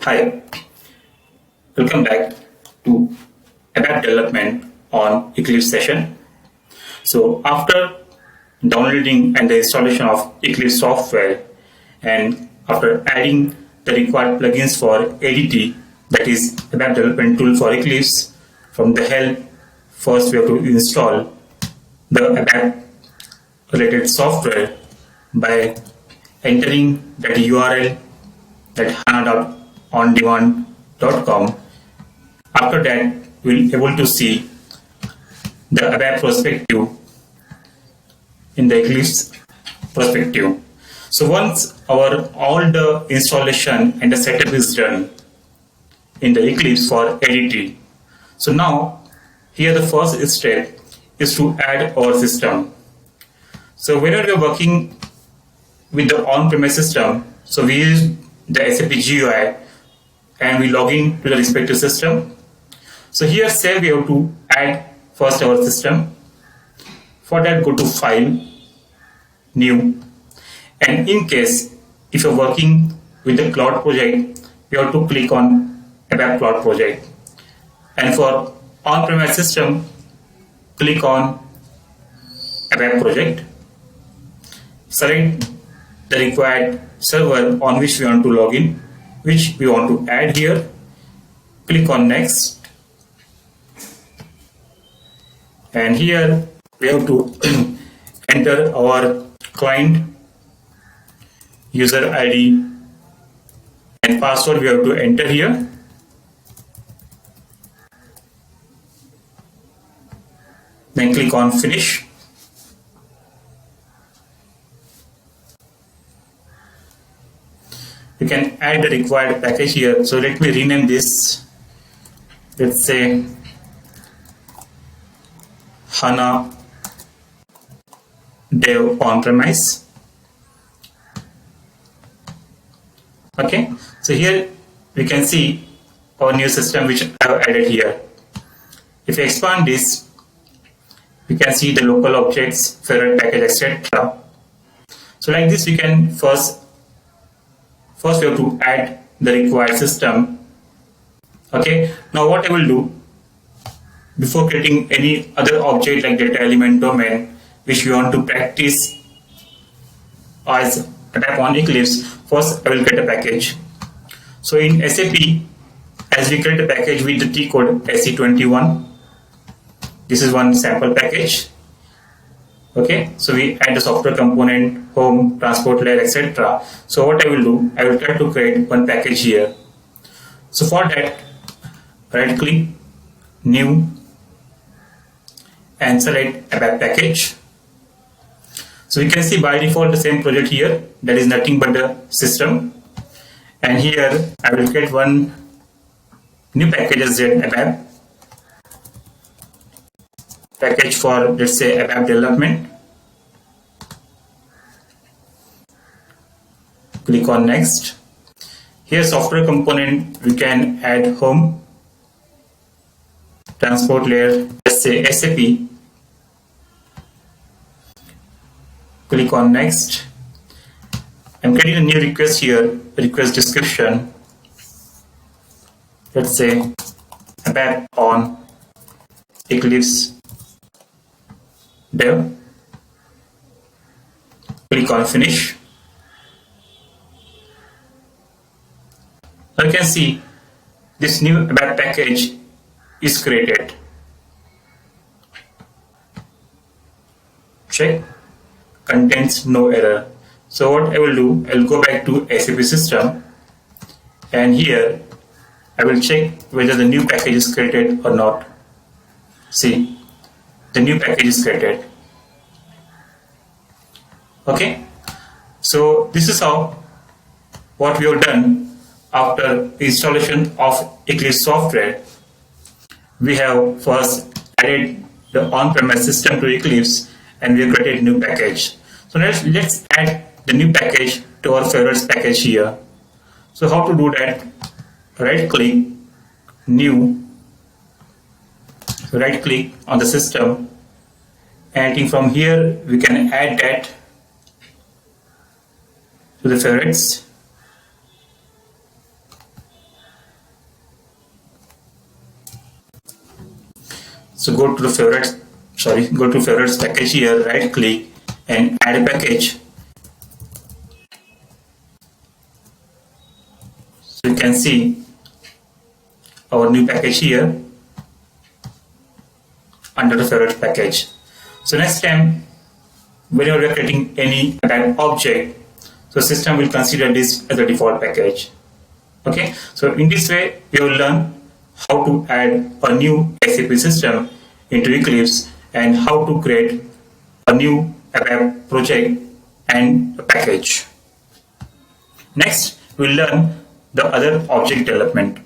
Hi, welcome back to ABAP development on Eclipse session. So after downloading and the installation of Eclipse software and after adding the required plugins for ADT, that is ABAP development tool for Eclipse, from the help, first we have to install the ABAP related software by entering that URL, that hana.ondemand.com. After that, we'll be able to see the ABAP perspective in the Eclipse perspective. So once all the installation and the setup is done in the Eclipse for ADT, so now here the first step is to add our system. So whenever you're working with the on-premise system, so we use the SAP GUI and we log in to the respective system. So here say we have to add first our system. For that, go to File, New, and in case if you're working with the cloud project, you have to click on ABAP Cloud Project. And for on-premise system, click on ABAP Project. Select the required server on which we want to log in, which we want to add here. Click on Next. And here we have to enter our client user ID and password we have to enter here. Then click on Finish. You can add the required package here. So let me rename this. Let's say HANA Dev on-premise. Okay, so here we can see our new system which I have added here. If you expand this, we can see the local objects, favorite package, etc. So like this, we can first we have to add the required system. Okay, now what I will do, before creating any other object like data element domain which we want to practice as ABAP on Eclipse, first I will create a package. So in SAP, as we create a package with the T code SE21, this is one sample package. Okay, so we add the software component, home, transport layer, etc. So what I will do, I will try to create one package here. So for that, right click, new, and select ABAP package. So you can see by default the same project here, that is nothing but the system. And here I will create one new package as ABAP package for, let's say, ABAP development. Click on Next. Here software component, we can add home, transport layer, let's say SAP. Click on Next. I'm creating a new request here, request description. Let's say ABAP on Eclipse Dev. Click on Finish. Now you can see this new ABAP package is created. Check, contains no error. So what I will do, I will go back to SAP system, and here I will check whether the new package is created or not. See, the new package is created. Okay, so this is how what we have done after installation of Eclipse software. We have first added the on-premise system to Eclipse and we have created a new package. So let's add the new package to our favorites package here. So how to do that? Right click, new, right click on the system, and I think from here we can add that to the favorites. So go to favorites package here, right click and add a package. So you can see our new package here under the favorite package. So next time, whenever we are creating any type object, so system will consider this as a default package. Okay, so in this way, we will learn how to add a new SAP system into Eclipse and how to create a new ABAP project and a package. Next, we'll learn the other object development.